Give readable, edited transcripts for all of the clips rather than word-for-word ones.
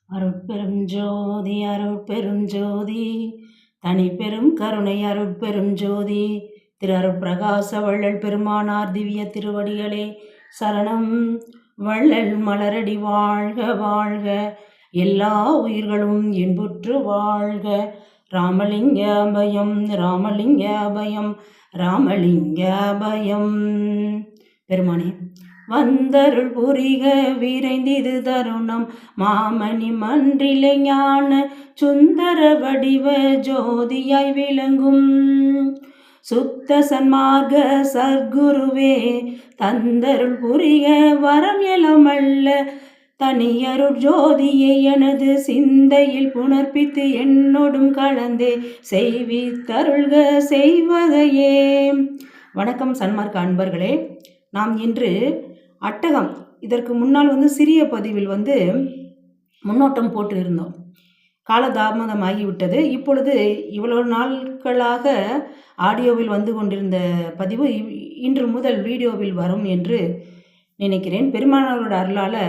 அருட்பெரும் ஜோதி அருட்பெரும் ஜோதி தனிப்பெரும் கருணை அருட்பெரும் ஜோதி திரு அருட்பிரகாச வள்ளல் பெருமானார் திவ்ய திருவடிகளே சரணம். வள்ளல் மலரடி வாழ்க வாழ்க, எல்லா உயிர்களும் இன்புற்று வாழ்க. ராமலிங்க அபயம் ராமலிங்க அபயம் ராமலிங்க அபயம். பெருமானே வந்தருள் புரிக விரைந்திது தருணம், மாமணி மன்றிலை ஞான சுந்தர வடிவ ஜோதியாய் விளங்கும் சுத்த சன்மார்க்க சர்க்குருவே, தந்தருள் புரிக வரம் எலமல்ல தனியருள் ஜோதியை எனது சிந்தையில் புணர்ப்பித்து என்னோடும் கலந்தே செய்வித்தருள்க செய்வதையே. வணக்கம் சன்மார்க்க அன்பர்களே. நாம் இன்று அட்டகம், இதற்கு முன்னால் சிறிய பதிவில் முன்னோட்டம் போட்டு இருந்தோம். காலதாமதமாகிவிட்டது. இப்பொழுது இவ்வளவு நாட்களாக ஆடியோவில் கொண்டிருந்த பதிவு இன்று முதல் வீடியோவில் வரும் என்று நினைக்கிறேன். பெருமானாரோட அருளால்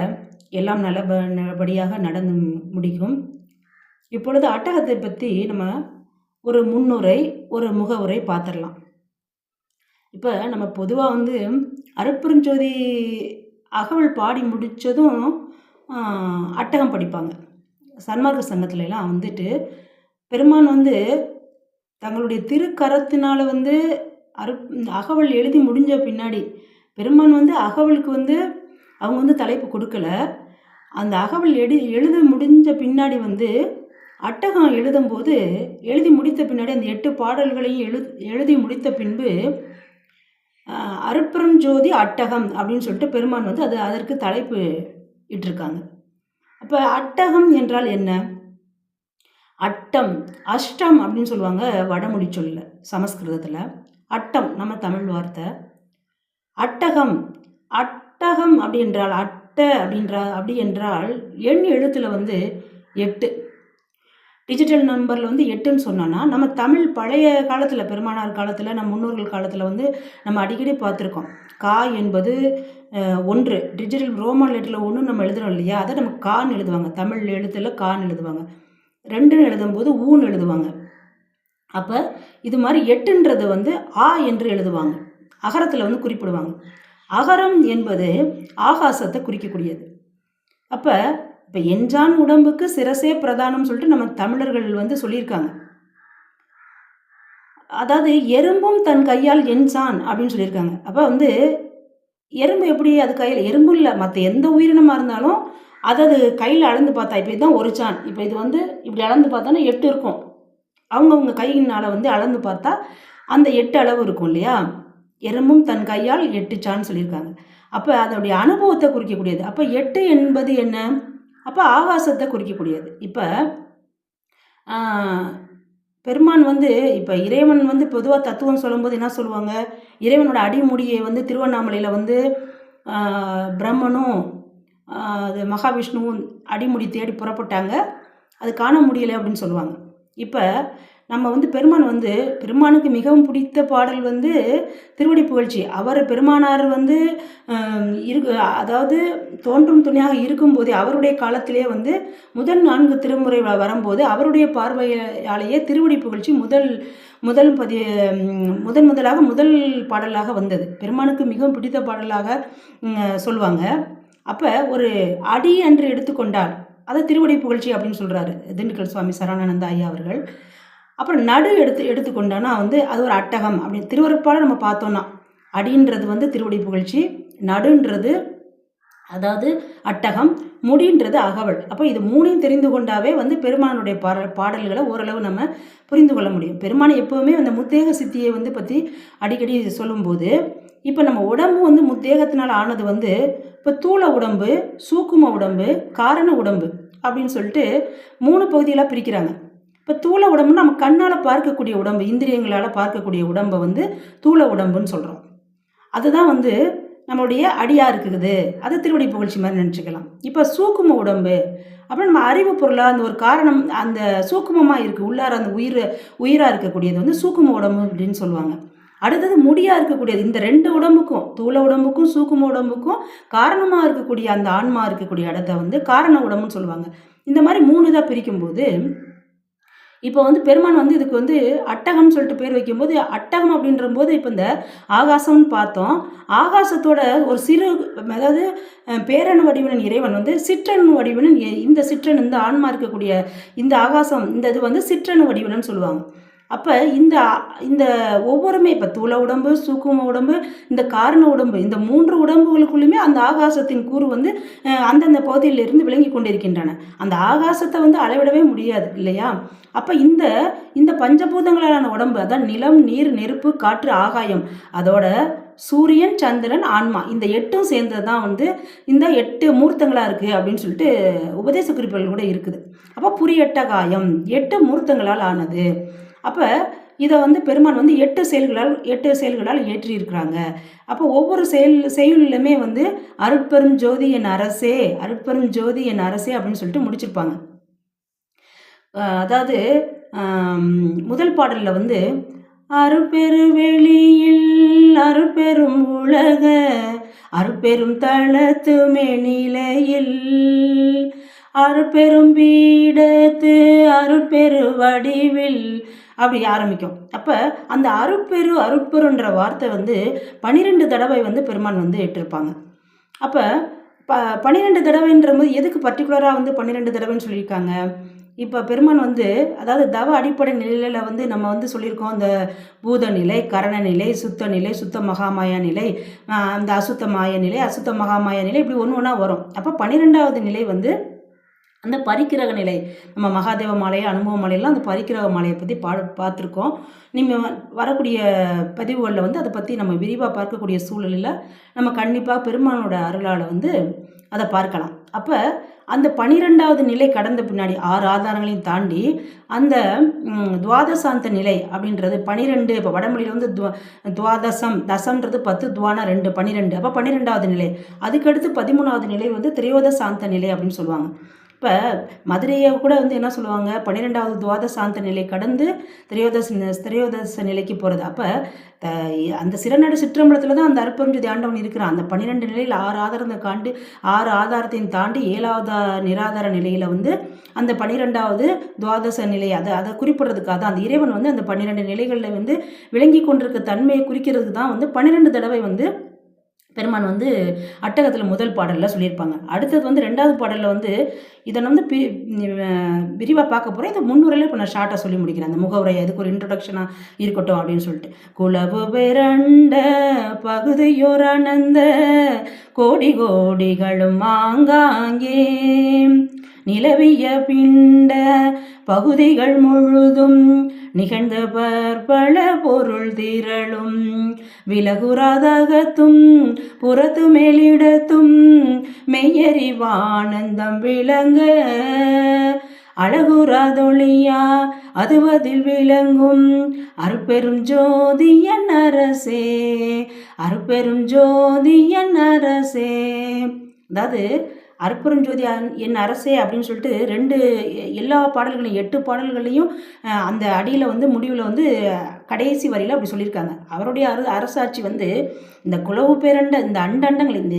எல்லாம் நல்லபடியாக நடந்து முடிக்கும். இப்பொழுது அட்டகத்தை பற்றி நம்ம ஒரு முன்னுரை ஒரு முகவுரை பார்த்துடலாம். இப்போ நம்ம பொதுவாக அருட்பெருஞ்சோதி அகவல் பாடி முடித்ததும் அட்டகம் படிப்பாங்க. சன்மார்க்க சங்கத்துலலாம் பெருமான் தங்களுடைய திருக்கரத்தினால் அகவல் எழுதி முடிஞ்ச பின்னாடி பெருமான் அகவலுக்கு அவங்க தலைப்பு கொடுக்கல. அந்த அகவல் எழுத முடிஞ்ச பின்னாடி அட்டகம் எழுதும்போது எழுதி முடித்த பின்னாடி அந்த 8 பாடல்களையும் எழுதி முடித்த பின்பு அருட்பெரும் ஜோதி அட்டகம் அப்படின்னு சொல்லிட்டு பெருமான் அதற்கு தலைப்பு இட்டிருக்காங்க. அப்போ அட்டகம் என்றால் என்ன? அட்டம் அஷ்டம் அப்படின்னு சொல்லுவாங்க வடமொழி சொல்ல, சமஸ்கிருதத்தில். அட்டம் நம்ம தமிழ் வார்த்தை. அட்டகம் அட்டகம் அப்படி என்றால் அப்படி என்றால் எண் எழுத்தில் 8, டிஜிட்டல் நம்பரில் 8ன்னு சொன்னோன்னா, நம்ம தமிழ் பழைய காலத்தில் பெருமானார் காலத்தில் நம்ம முன்னோர்கள் காலத்தில் நம்ம அடிக்கடி பார்த்துருக்கோம். கா என்பது 1, டிஜிட்டல் ரோமன் லெட்டரில் 1 நம்ம எழுதுகிறோம் இல்லையா, அதை நம்ம கான்னு எழுதுவாங்க. தமிழ் எழுத்தில் கான்னு எழுதுவாங்க. 2ன்னு எழுதும்போது ஊன்னு எழுதுவாங்க. அப்போ இது மாதிரி 8ன்றது ஆ என்று எழுதுவாங்க. அகரத்தில் குறிப்பிடுவாங்க. அகரம் என்பது ஆகாசத்தை குறிக்கக்கூடியது. அப்போ எஞ்சான் உடம்புக்கு சிரசே பிரதானம் சொல்லிட்டு நம்ம தமிழர்கள் சொல்லியிருக்காங்க. அதாவது எறும்பும் தன் கையால் எஞ்சான் அப்படின்னு சொல்லியிருக்காங்க. அப்போ எறும்பு எப்படி அது கையில், எறும்பு இல்லை மற்ற எந்த உயிரினமாக இருந்தாலும் அது கையில் அளந்து பார்த்தா, இப்போ இதுதான் ஒரு சான், இப்போ இது இப்படி அளந்து பார்த்தோன்னா 8 இருக்கும். அவங்கவுங்க கையினால் அளந்து பார்த்தா அந்த 8 அளவு இருக்கும் இல்லையா. எறும்பும் தன் கையால் 8 சான் சொல்லியிருக்காங்க. அப்போ அதோடைய அனுபவத்தை குறிக்கக்கூடியது. அப்போ 8 என்பது என்ன? அப்போ ஆகாசத்தை குறிக்கக்கூடியது. இப்போ பெருமான் இப்போ இறைவன் பொதுவாக தத்துவம் சொல்லும்போது என்ன சொல்லுவாங்க, இறைவனோட அடிமுடியை திருவண்ணாமலையில் பிரம்மனும் அது மகாவிஷ்ணுவும் அடிமுடி தேடி புறப்பட்டாங்க, அது காண முடியலை அப்படின்னு சொல்லுவாங்க. இப்போ நம்ம பெருமானுக்கு மிகவும் பிடித்த பாடல் திருவடி புகழ்ச்சி. அவர் பெருமானார் அதாவது தோன்றும் துணையாக இருக்கும்போதே அவருடைய காலத்திலே முதல் 4 திருமுறை வரும்போது அவருடைய பார்வையாலேயே திருவடி புகழ்ச்சி முதலாக முதல் பாடலாக வந்தது. பெருமானுக்கு மிகவும் பிடித்த பாடலாக சொல்லுவாங்க. அப்போ ஒரு அடி என்று எடுத்துக்கொண்டால் அதை திருவடி புகழ்ச்சி அப்படின்னு சொல்கிறாரு திண்டுக்கல் சுவாமி சரவணானந்த ஐயா அவர்கள். அப்புறம் நடு எடுத்துக்கொண்டோன்னா அது ஒரு அட்டகம் அப்படின்னு திருவருட்பால நம்ம பார்த்தோன்னா, அடின்றது திருவடி புகழ்ச்சி, நடுன்றது அதாவது அட்டகம், முடின்றது அகவல். அப்போ இது 3ஐயும் தெரிந்து கொண்டாவே பெருமானுடைய பாடல்களை ஓரளவு நம்ம புரிந்து கொள்ள முடியும். பெருமானை எப்போவுமே அந்த முத்தேக சித்தியை பற்றி அடிக்கடி சொல்லும்போது, இப்போ நம்ம உடம்பு முத்தேகத்தினால் ஆனது இப்போ தூள உடம்பு, சூக்கும உடம்பு, காரண உடம்பு அப்படின்னு சொல்லிட்டு 3 பகுதிகளாக பிரிக்கிறாங்க. இப்போ தூள உடம்புன்னு நம்ம கண்ணால் பார்க்கக்கூடிய உடம்பு, இந்திரியங்களால் பார்க்கக்கூடிய உடம்பை தூள உடம்புன்னு சொல்கிறோம். அதுதான் நம்மளுடைய அடியாக இருக்குது. அது திருவடி புகழ்ச்சி மாதிரி நினச்சிக்கலாம். இப்போ சூக்கும உடம்பு அப்புறம் நம்ம அறிவு பொருளாக அந்த ஒரு காரணம், அந்த சூக்குமமாக இருக்குது உள்ளார அந்த உயிராக இருக்கக்கூடியது சூக்கும உடம்பு அப்படின்னு சொல்லுவாங்க. அடுத்தது முடியாக இருக்கக்கூடியது. இந்த 2 உடம்புக்கும், தூள உடம்புக்கும் சூக்கும உடம்புக்கும் காரணமாக இருக்கக்கூடிய அந்த ஆன்மா இருக்கக்கூடிய இடத்த வந்து காரண உடம்புன்னு சொல்லுவாங்க. இந்த மாதிரி 3 இதாக பிரிக்கும்போது, இப்போ வந்து பெருமான் வந்து இதுக்கு வந்து அட்டகம்னு சொல்லிட்டு பேர் வைக்கும்போது, அட்டகம் அப்படின்றபோது இப்போ இந்த ஆகாசம்னு பார்த்தோம். ஆகாசத்தோட ஒரு சிறு, அதாவது பேரணு வடிவினன் இறைவன் வந்து சிற்றணு வடிவினன். இந்த சிற்றணு, இந்த ஆன்மா இருக்கக்கூடிய இந்த ஆகாசம், இந்த இது வந்து சிற்றணு வடிவினன் சொல்லுவாங்க. அப்போ இந்த இந்த ஒவ்வொருமே இப்போ தூள உடம்பு, சூக்கும உடம்பு, இந்த காரண உடம்பு, இந்த 3 உடம்புகளுக்குள்ளுமே அந்த ஆகாசத்தின் கூறு வந்து அந்தந்த பகுதியிலிருந்து விளங்கி கொண்டிருக்கின்றன. அந்த ஆகாசத்தை வந்து அளவிடவே முடியாது இல்லையா? அப்போ இந்த இந்த பஞ்சபூதங்களான உடம்பு, அதான் நிலம், நீர், நெருப்பு, காற்று, ஆகாயம், அதோட சூரியன், சந்திரன், ஆன்மா, இந்த 8ம் சேர்ந்தது தான் வந்து இந்த 8 மூர்த்தங்களாக இருக்குது அப்படின்னு சொல்லிட்டு உபதேச குறிப்புகள் கூட இருக்குது. அப்போ புரியட்டகாயம் 8 மூர்த்தங்களால் ஆனது. அப்போ இதை வந்து பெருமான் வந்து 8 செயல்களால் ஏற்றியிருக்கிறாங்க. அப்போ ஒவ்வொரு செயலிலுமே வந்து அருட்பெரும் ஜோதி என் அரசே, அருட்பெரும் ஜோதி என் அரசே அப்படின்னு சொல்லிட்டு முடிச்சிருப்பாங்க. அதாவது முதல் பாடலில் வந்து அருட்பெரு வெளியில் அருட்பெரும் உலக அருட்பெரும் தளத்து மேனிலையில் அருட்பெரும் பீடத்து அருட்பெரு வடிவில் அப்படி ஆரம்பிக்கும். அப்போ அந்த அருட்பெருன்ற வார்த்தை வந்து 12 தடவை வந்து பெருமான் வந்து ஏற்றிருப்பாங்க. அப்போ 12 தடவைன்ற போது எதுக்கு பர்டிகுலராக வந்து 12 தடவைன்னு சொல்லியிருக்காங்க? இப்போ பெருமான் வந்து, அதாவது தவ அடிப்படை நிலையில் வந்து நம்ம வந்து சொல்லியிருக்கோம், இந்த பூத நிலை, கரண நிலை, சுத்த நிலை, சுத்த மகாமாயா நிலை, அந்த அசுத்த மாய நிலை, அசுத்த மகாமாயா நிலை, இப்படி ஒன்று ஒன்றா வரும். அப்போ 12வது நிலை வந்து அந்த பரிக்கிரக நிலை. நம்ம மகாதேவ மாலை, அனுபவ மாலையெல்லாம் அந்த பரிக்கிரக மாலையை பற்றி பார்த்துருக்கோம். நீங்கள் வரக்கூடிய பதிவுகளில் வந்து அதை பற்றி நம்ம விரிவாக பார்க்கக்கூடிய சூழலில் நம்ம கண்டிப்பாக பெருமானோட அருளால் வந்து அதை பார்க்கலாம். அப்போ அந்த 12வது நிலை கடந்த பின்னாடி 6 ஆதாரங்களையும் தாண்டி அந்த துவாதசாந்த நிலை அப்படின்றது 12. இப்போ வடமொழியில் வந்து துவாதசம், தசம்ன்றது 10, துவானா 2, 12. அப்போ 12வது நிலை. அதுக்கடுத்து 13வது நிலை வந்து திரையோதசாந்த நிலை அப்படின்னு சொல்லுவாங்க. இப்போ மதுரையை கூட வந்து என்ன சொல்லுவாங்க, 12வது துவாதசாந்த நிலை கடந்து திரையோதச நிலைக்கு போகிறது. அப்போ அந்த சிறநடு சிற்றம்பலத்தில் தான் அந்த அருட்பெருஞ்ஜோதி ஆண்டவன் இருக்கிறான். அந்த 12 நிலையில் 6 ஆதாரத்தை காண்டு 6 ஆதாரத்தையும் தாண்டி 7வது நிராதார நிலையில் வந்து அந்த 12வது துவாதச நிலை, அதை குறிப்பிடுறதுக்காக தான் அந்த இறைவன் வந்து அந்த 12 நிலைகளில் வந்து விளங்கி கொண்டிருக்க தன்மையை குறிக்கிறதுக்கு தான் வந்து 12 தடவை வந்து பெருமான் வந்து அட்டகத்தில் முதல் பாடலில் சொல்லியிருப்பாங்க. அடுத்தது வந்து 2வது பாடலில் வந்து இதை வந்து விரிவாக பார்க்க போகிறேன். இந்த முன்னுரையில் இப்போ நான் ஷார்ட்டாக சொல்லி முடிக்கிறேன். அந்த முகவுரை அதுக்கு ஒரு இன்ட்ரொடக்ஷனாக இருக்கட்டும் அப்படின்னு சொல்லிட்டு. குலவு பெரண்ட பகுதியோரானந்த கோடி கோடிகளும் ஆங்காங்கே நிலவிய பிண்ட பகுதிகள் முழுதும் நிகழ்ந்த பற்பல பொருள் திரளும் விலகுறாதகத்தும் புறத்து மேலிடத்தும் மெய்யறிவானந்தம் விளங்க அழகுறாதொழியா அதுவதில் விளங்கும் அருட்பெரும் ஜோதி என் அரசே, அருட்பெரும் ஜோதி என் அரசே. அதாவது அருட்பெருஞ்சோதி என் அரசே அப்படின்னு சொல்லிட்டு 2 எல்லா பாடல்களையும் 8 பாடல்களையும் அந்த அடியில் வந்து முடிவில் வந்து கடைசி வரியில் அப்படி சொல்லியிருக்காங்க. அவருடைய அரசாட்சி வந்து இந்த குலவு பேரண்ட இந்த அண்டங்கள், இந்த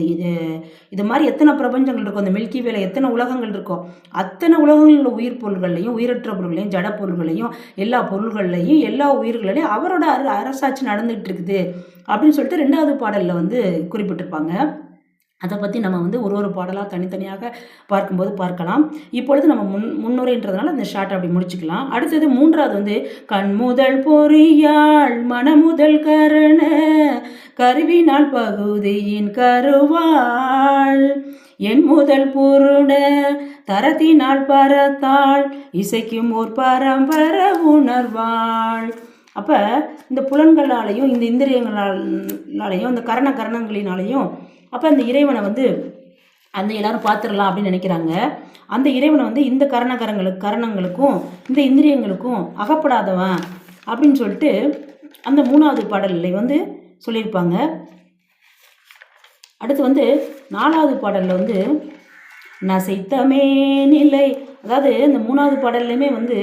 இது மாதிரி எத்தனை பிரபஞ்சங்கள் இருக்கும், இந்த மில்கி வேலை எத்தனை உலகங்கள் இருக்கோ அத்தனை உலகங்களில் உயிர் பொருள்களையும் உயிரற்ற பொருள்களையும் ஜட பொருள்களையும் எல்லா பொருள்கள்லையும் எல்லா உயிர்களையும் அவரோட அரசாட்சி நடந்துகிட்டு இருக்குது அப்படின்னு சொல்லிட்டு 2வது பாடலில் வந்து குறிப்பிட்டிருப்பாங்க. அதை பற்றி நம்ம வந்து ஒரு பாடலாக தனித்தனியாக பார்க்கும்போது பார்க்கலாம். இப்பொழுது நம்ம முன்னுரைன்றதுனால இந்த ஷார்ட் அப்படி முடிச்சுக்கலாம். அடுத்தது 3வது வந்து கண்முதல் பொறியாள் மனமுதல் கரண கருவினால் பகுதியின் கருவாள் என் முதல் பொருட தரத்தினால் பரத்தாள் இசைக்கும் ஓர் பரம்பர உணர்வாள். அப்போ இந்த புலன்களாலையும் இந்த இந்திரியங்களாலையும் இந்த கரணங்களினாலையும் அப்போ அந்த இறைவனை வந்து அந்த எல்லாரும் பார்த்துடலாம் அப்படின்னு நினைக்கிறாங்க. அந்த இறைவனை வந்து இந்த கரணங்களுக்கும் இந்த இந்திரியங்களுக்கும் அகப்படாதவன் அப்படின்னு சொல்லிட்டு அந்த 3வது பாடலில் வந்து சொல்லியிருப்பாங்க. அடுத்து வந்து 4வது பாடலில் வந்து நசைத்தமே நிலை, அதாவது இந்த 3வது பாடல்லையுமே வந்து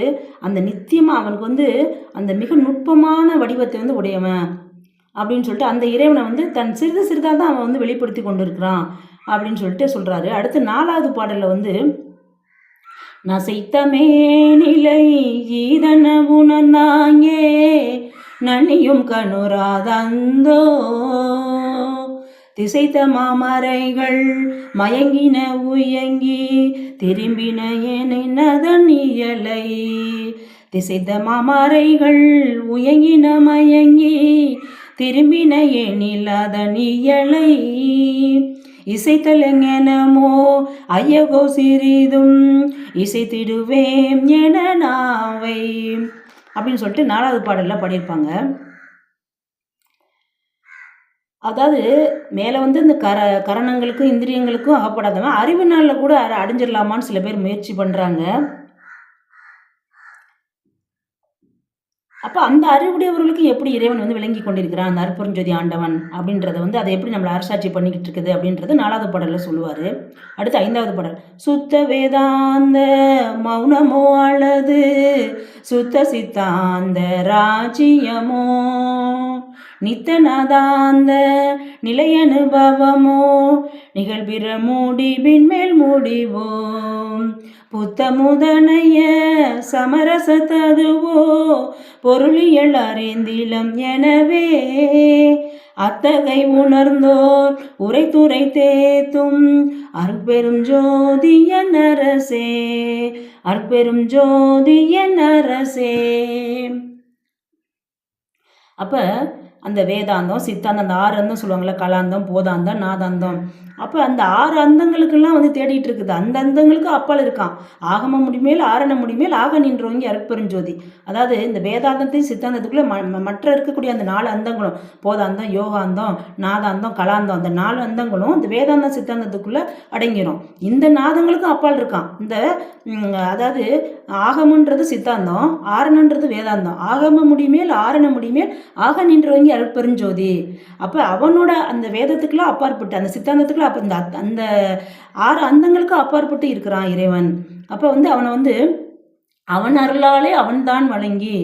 அந்த நித்தியமாக அவனுக்கு வந்து அந்த மிக நுட்பமான வடிவத்தை வந்து உடையவன் அப்படின்னு சொல்லிட்டு அந்த இறைவனை வந்து தன் சிறிது சிறிதாக தான் அவன் வந்து வெளிப்படுத்தி கொண்டு இருக்கிறான் அப்படின்னு சொல்லிட்டு சொல்கிறாரு. அடுத்து 4வது பாடலில் வந்து நசைத்தமே நிலை ஈதன உணர்ந்தாங்கே நனியும் கணுராதந்தோ திசைத்த மாமரைகள் மயங்கின உயங்கி திரும்பின எனதன் இயலை திசைத்த மாமரைகள் உயங்கின மயங்கி திரும்பின எனில் அதன் இயலை இசைத்தலங்கெனமோ ஐயகோ சிறிதும் இசைத்திடுவேம் என நாவை அப்படின்னு சொல்லிட்டு 4வது பாடலில் பாடியிருப்பாங்க. அதாவது மேலே வந்து இந்த கரணங்களுக்கும் இந்திரியங்களுக்கும் அகப்படாதவன் அறிவு நாளில் கூட அடைஞ்சிடலாமான்னு சில பேர் முயற்சி பண்ணுறாங்க. அப்போ அந்த அறிவுடையவர்களுக்கு எப்படி இறைவன் வந்து விளங்கி கொண்டிருக்கிறான் அந்த அருட்பெருஞ்சோதி ஆண்டவன் அப்படின்றத வந்து அதை எப்படி நம்மளை அரசாட்சி பண்ணிக்கிட்டு இருக்குது அப்படின்றது 4வது பாடலில் சொல்லுவார். அடுத்து 5வது பாடல் சுத்த வேதாந்த மௌனமோ அல்லது சுத்த சித்தாந்த ராஜ்யமோ நித்தநாதாந்த நிலை அனுபவமோ நிகழ்பிற முடிவின் மேல் முடிவோம் புத்த முதனைய சமரச ததுவோ பொருளியல் அறிந்திலம் எனவே அத்தகை உணர்ந்தோர் உரைத்துரை தேத்தும் அருட்பெரும் ஜோதிய நரசே அருட்பெரும் ஜோதிய நரசே. அப்போ அந்த வேதாந்தம் சித்தாந்தம் அந்த 6 அந்தம் சொல்லுவாங்கள்ல, கலாந்தம் போதாந்தம் நாதாந்தம். அப்போ அந்த 6 அந்தங்களுக்கெல்லாம் வந்து தேடிட்டு இருக்குது. அந்த அந்தங்களுக்கு அப்பால் இருக்கான். ஆகம முடிமேல் ஆரண முடிமேல் ஆக நின்றவங்க அருட்பெருஞ்சோதி. அதாவது இந்த வேதாந்தத்தையும் சித்தாந்தத்துக்குள்ளே மற்ற இருக்கக்கூடிய அந்த 4 அந்தங்களும் போதாந்தம் யோகாந்தம் நாதாந்தம் கலாந்தம் அந்த 4 அந்தங்களும் இந்த வேதாந்தம் சித்தாந்தத்துக்குள்ளே அடங்கிடும். இந்த நாதங்களுக்கும் அப்பால் இருக்கான். இந்த அதாவது ஆகமன்றது சித்தாந்தம், ஆரணன்றது வேதாந்தம். ஆகம முடிமேல் ஆரண முடிமேல் ஆக நின்றவங்க அருட்பெருஞ்சோதி. அப்போ அவனோட அந்த வேதத்துக்குலாம் அப்பாற்பட்டு அந்த சித்தாந்தத்துக்குலாம் அப்போ அந்த 6 அந்தங்களுக்கு அப்பாற்பட்டு இருக்கிறான் இறைவன். அப்போ வந்து அவனை வந்து அவன் அருளாலே அவன்தான் வணங்கி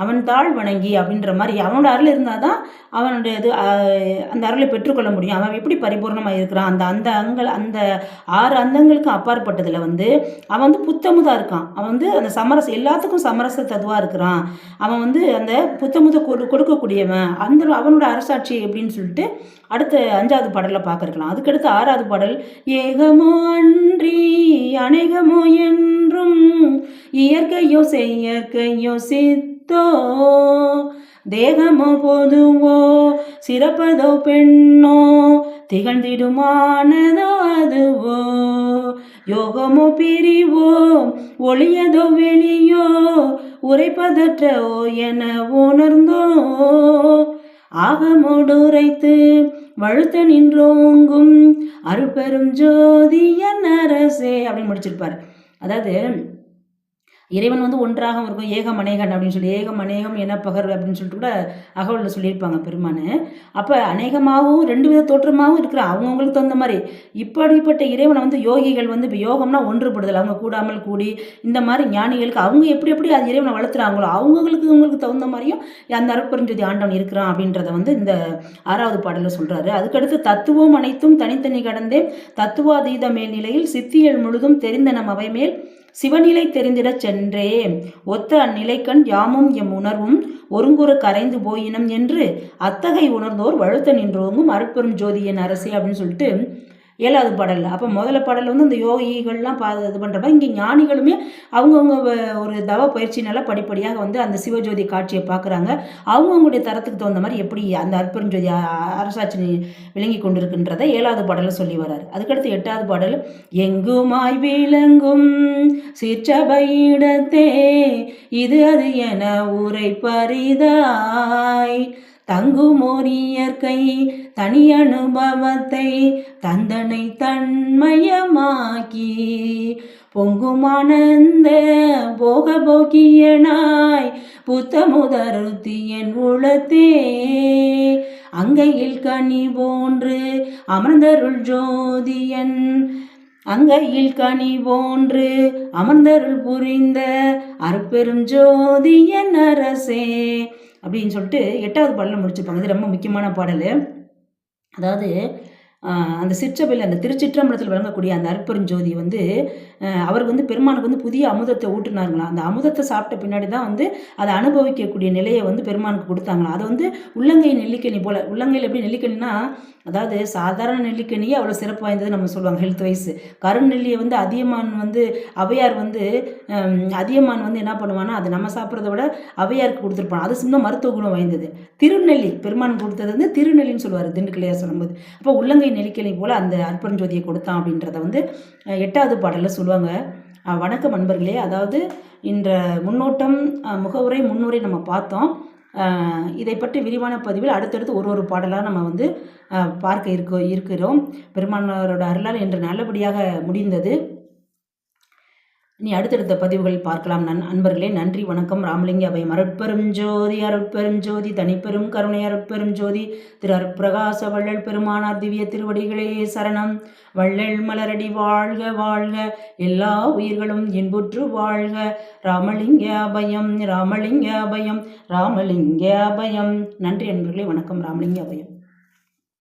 அவன் தாழ் வணங்கி அப்படின்ற மாதிரி அவனோட அருள் இருந்தால் தான் அவனுடைய இது அந்த அருளை பெற்றுக்கொள்ள முடியும். அவன் எப்படி பரிபூர்ணமாக இருக்கிறான் அந்த 6 அந்தங்களுக்கும் அப்பாற்பட்டதில் வந்து அவன் வந்து புத்தமுதாக இருக்கான். அவன் வந்து அந்த எல்லாத்துக்கும் சமரச ததுவாக இருக்கிறான். அவன் வந்து அந்த புத்தமுதை கொடுக்கக்கூடியவன். அவனோட அரசாட்சி எப்படின்னு சொல்லிட்டு அடுத்த 5வது பாடலில் பார்க்கலாம். அதுக்கடுத்து 6வது பாடல் ஏகமோ அன்றி அநேகமோ என்றும் இயற்கையோ செயற்கையோ சித்தோ தேகமோ பொதுவோ சிறப்பதோ பெண்ணோ திகழ்ந்திடுமானதோ அதுவோ யோகமோ பிரிவோ ஒளியதோ வெளியோ உரைப்பதற்றோ என உணர்ந்தோ ஆகமோடு உரைத்து வழுத்த நின்றோங்கும் அருட்பெரும் ஜோதிய நரசே அப்படின்னு முடிச்சிருப்பார். அதாவது இறைவன் வந்து ஒன்றாக இருக்கும் ஏகம் அநேகன் அப்படின்னு சொல்லி ஏகம் அநேகம் என பகர் அப்படின்னு சொல்லிட்டு கூட அகவலில் சொல்லியிருப்பாங்க பெருமானு. அப்போ அநேகமாகவும் 2 வித தோற்றமாகவும் இருக்கிறான் அவங்கவுங்களுக்கு தகுந்த மாதிரி. இப்படிப்பட்ட இறைவனை வந்து யோகிகள் வந்து இப்போ யோகம்னா ஒன்றுபடுதல், அவங்க கூடாமல் கூடி இந்த மாதிரி ஞானிகளுக்கு அவங்க எப்படி அது இறைவனை வளர்த்துறாங்களோ அவங்களுக்கு தகுந்த மாதிரியும் அந்த அருட்பெருஞ்சோதி ஆண்டவன் இருக்கிறான் அப்படின்றத வந்து இந்த 6வது பாடலில் சொல்கிறாரு. அதுக்கடுத்து தத்துவம் அனைத்தும் தனித்தனி கடந்தே தத்துவாதீத மேல்நிலையில் சித்தியல் முழுதும் தெரிந்த நம் அவை மேல் சிவநிலை தெரிந்திடச் சென்றே ஒத்த அந்நிலைக்கண் யாமும் எம் உணர்வும் ஒருங்குற கரைந்து போயினம் என்று அத்தகை உணர்ந்தோர் வழுத்த நின்றோங்கும் அருட்பெரும் ஜோதியின் அரசே அப்படின்னு சொல்லிட்டு 7வது பாடல். அப்போ முதல்ல பாடலில் வந்து இந்த யோகிகள்லாம் இது பண்ணுறப்ப இங்கே ஞானிகளுமே அவங்கவுங்க ஒரு தவ பயிற்சினால படிப்படியாக வந்து அந்த சிவஜோதி காட்சியை பார்க்குறாங்க. அவங்கவுங்களுடைய தரத்துக்கு தகுந்த மாதிரி எப்படி அந்த அருட்பெருஞ்சோதி அரசாட்சி விளங்கி கொண்டிருக்கின்றதை 7வது பாடலில் சொல்லி வர்றாரு. அதுக்கடுத்து 8வது பாடல் எங்குமாய் விளங்கும் சிற்றபையிடத்தே இது அது என உரை பரிதாய் தங்குமோர் இயற்கை தனி அனுபவத்தை தந்தனை தன்மயமாக்கி பொங்குமானந்த போக போக்கியனாய் புத்தமுதருத்தி என் உளத்தே அங்கையில் கனி போன்று அமர்ந்தருள் ஜோதியன் அங்கையில் கனி போன்று அமர்ந்தருள் புரிந்த அருட்பெரும் ஜோதியன் அரசே அப்படின்னு சொல்லிட்டு 8வது பாடலில் முடிச்சுப்பாங்க. இது ரொம்ப முக்கியமான பாடல். அதாவது அந்த சிற்றபையில் அந்த திருச்சிற்றம்பலத்தில் வழங்கக்கூடிய அந்த அருட்பெருஞ்சோதி வந்து அவருக்கு வந்து பெருமானுக்கு வந்து புதிய அமுதத்தை ஊட்டுனாங்களாம். அந்த அமுதத்தை சாப்பிட்ட பின்னாடி தான் வந்து அதை அனுபவிக்கக்கூடிய நிலையை வந்து பெருமானுக்கு கொடுத்தாங்களாம். அது வந்து உள்ளங்கை நெல்லிக்கனி போல். உள்ளங்கையில் எப்படி நெல்லிக்கனினா, அதாவது சாதாரண நெல்லிக்கனியே அவ்வளோ சிறப்பு வாய்ந்தது நம்ம சொல்லுவாங்க ஹெல்த் வைஸ். கருநெல்லியை வந்து அதியமான் வந்து அவையார் வந்து அதியமான் வந்து என்ன பண்ணுவான்னா, அது நம்ம சாப்பிட்றத விட அவையாருக்கு கொடுத்துருப்பான். அது இன்னும் மருத்துவ குணம் வாய்ந்தது. திருநெல்லி பெருமானுக்கு கொடுத்தது வந்து திருநெல்லின்னு சொல்லுவார் திண்டுக்கல்லையார் சொல்லும்போது. அப்போ உள்ளங்கை நெல்லிக்கனி போல் அந்த அருட்பெருஞ்சோதியை கொடுத்தான் அப்படின்றத வந்து 8வது பாடலில் சொல்லுவாங்க. வணக்கம் நண்பர்களே. அதாவது இந்த முன்னோட்டம் முகவுரை முன்னுரை நம்ம பார்த்தோம். இதை பற்றி விரிவான பதிவில் அடுத்தடுத்து ஒரு பாடலாக நம்ம வந்து பார்க்க இருக்கிறோம். பெருமானாரோட அருளால் இன்று நல்லபடியாக முடிந்தது. இனி அடுத்தடுத்த பதிவுகள் பார்க்கலாம் அன்பர்களே. நன்றி, வணக்கம். ராமலிங்க அபயம். அருட்பெரும் ஜோதி அருட்பெரும் ஜோதி தனிப்பெரும் கருணை அருட்பெரும் ஜோதி திரு அருட்பிரகாச வள்ளல் பெருமானார் திவ்ய திருவடிகளே சரணம். வள்ளல் மலரடி வாழ்க வாழ்க, எல்லா உயிர்களும் இன்புற்று வாழ்க. ராமலிங்க அபயம் ராமலிங்க அபயம் ராமலிங்க அபயம். நன்றி அன்பர்களே, வணக்கம். ராமலிங்க அபயம்.